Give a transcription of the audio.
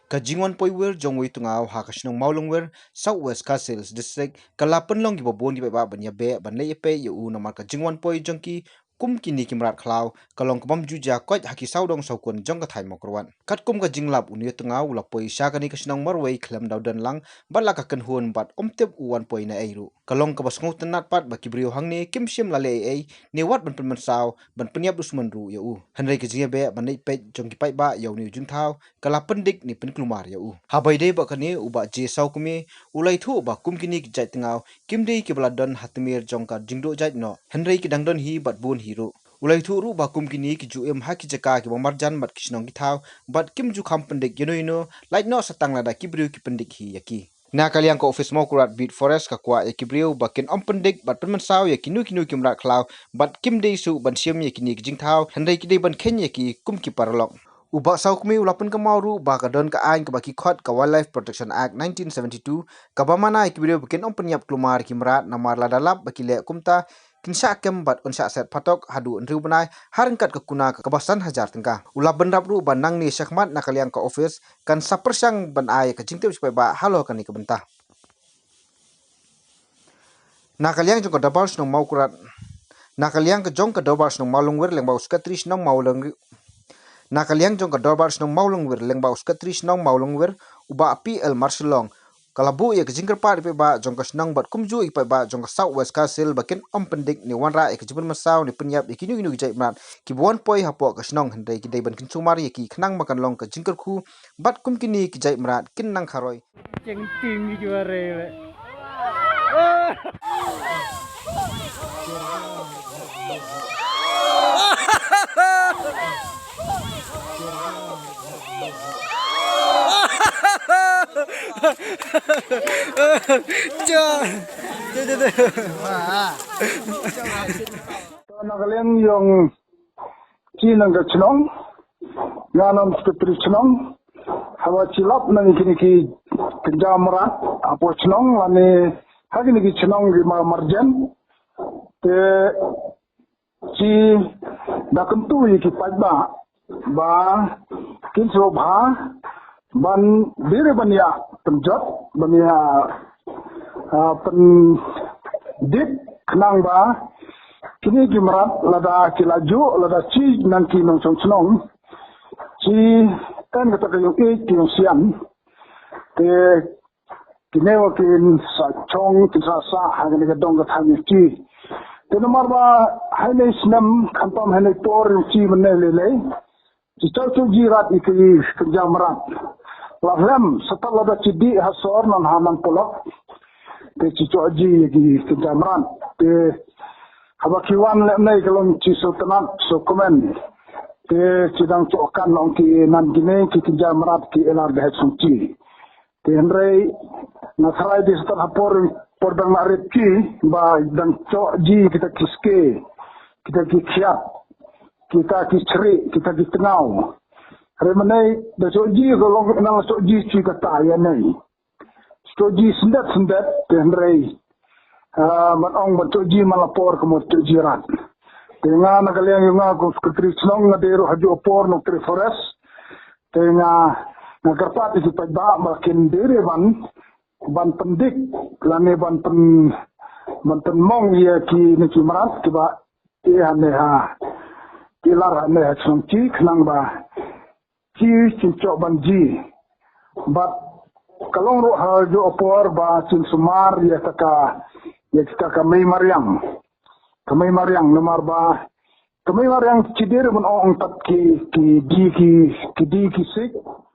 Kajingwan Poiwer Jongwei Tngaw Hakashnong Mawlangwir Southwest Khasi District Kalapan Long Gibabon Giba Banya Be Banlay Pe Yu Namar Kajingwan Poi Jongki Kum Kini Kimrat Klaw Kalong Kabam Juja Koit Haki Saudong Saukun Jong Kathai Mokrawan Kat Kum Kajinglap Uni Tngaw La Poi Shakani Kashnong Marway Klam Daudan Lang Balaka Kanhun Bat Omtep Uwan Poi Na Eiru Kalong Kabas Ngotan Natpat Bakibrio Hangni Kim Shim Lale Ei Niwat Ban Penman Saw Ban Penyap Usman Ru Yu Henry Kajinga Be Banlay Pe Jongki Pai Ba Yaw Ni Juntau Kalapan Dik Ni Penklumar Yu Habai dei bakani uba je sau kumi ulai thu ba kumkini ki jai tngaw kimdei ki bladon hatmir jongka jingdo jai no henrei ki dangdon hi bat bun hiru ulai thu ru ba kumkini ki ju em haki jaka ki bomarjan mat kisnong ki thaw bat kim ju kham pendik yeno light no satang lada ki briu ki pendik hi yaki na kaliang ko office mokurat beat forest ka kwa ekibriu bakin ompendik bat penman saw yakinu kinu kimra klaw bat kimdei su ban siam yakini ki jingthaw henrei ki dei ban khen yaki kum ki parlok Ubak saukmi ulapan kamauru baka don ka ain kabaki khot ka Wildlife Protection Act 1972 kabamana ikibrio bikin penyap klumar kimrat namar ladalap baki le kumta kinsha kem bat unsha set patok hadu nriu benai harengkat ke kuna ke kebasan hajar tengka ulap bendap ru bandang ni syakmat nakaliang ka office kan sapersang ban ai ke jingtip supaya ba halo kan ni kebentah nakaliang jong ka dabal snong mau kurat nakaliang ke jong ka dabal snong Mawlangwir leng bau skatris snong Mawlangwir Nakaliang jong ka dorbar snong Mawlangwir lengba uskatri snong Mawlangwir uba api el marselong kalabu ya kejingker pa pe ba jong ka snong bat kumju ipa ba jong ka Southwest Kasil bakin ompendik ni wanra e kejibun masaw ni penyap ikinu inu jai mat ki bon poi hapo ka snong hendai ki deiban kin sumar ki khnang makan long ka jingker khu bat kumkini ki jai mat kin nang kharoi Cheng ting ki juare. Nakalian yung chinang ka chinong, nganom sekretari chinong, hawa cilap nang kiniki kenjamrat, apo chinong, lani hagi niki chinong di marjan, te ci dakentu iki pajba, ba kinso bha, ban dire bania penjot, bania pen dik kenang ba, kini kimrat lada kilaju lada ci nanti nong chong chong ci kan kata kayu ki Sien te kini wakin sa chong ki sa hang ni dong ka thang ci te nomor ba haile snam khampam haile tor ci mane lele ci chau chu jirat iki kenjamrat lavlam setelah lada ci di hasor non haman polok te ci choji ki kenjamrat te Habakiwan lemnai kalong ci sultanat so komen te cidang cokan long ki nan gine ki kijamrat ki elar behet suci te henrei na sarai di setan hapor pordang marit ki ba dan ji kita kiske kita ki khiat kita ki ceri kita ki Tngaw remenai da ji kalong nang ji ci kata ya nei ji sendat te henrei matong bertuji malapor ke bertuji rat. Tengah nakaliang yung aku sekretari snong ngadero haju opor nukri forest. Tengah nakarpat isi pajba makin dere ban pendik lani ban mong ya ki niki marat kiba hane ha kilar hane ha snongci kenang ba ki cincok banji bat kalong ro haju opor ba cin sumar ya taka ya kita kamay mariang nomor ba kamay mariang cider mon ong tat ki di ki sik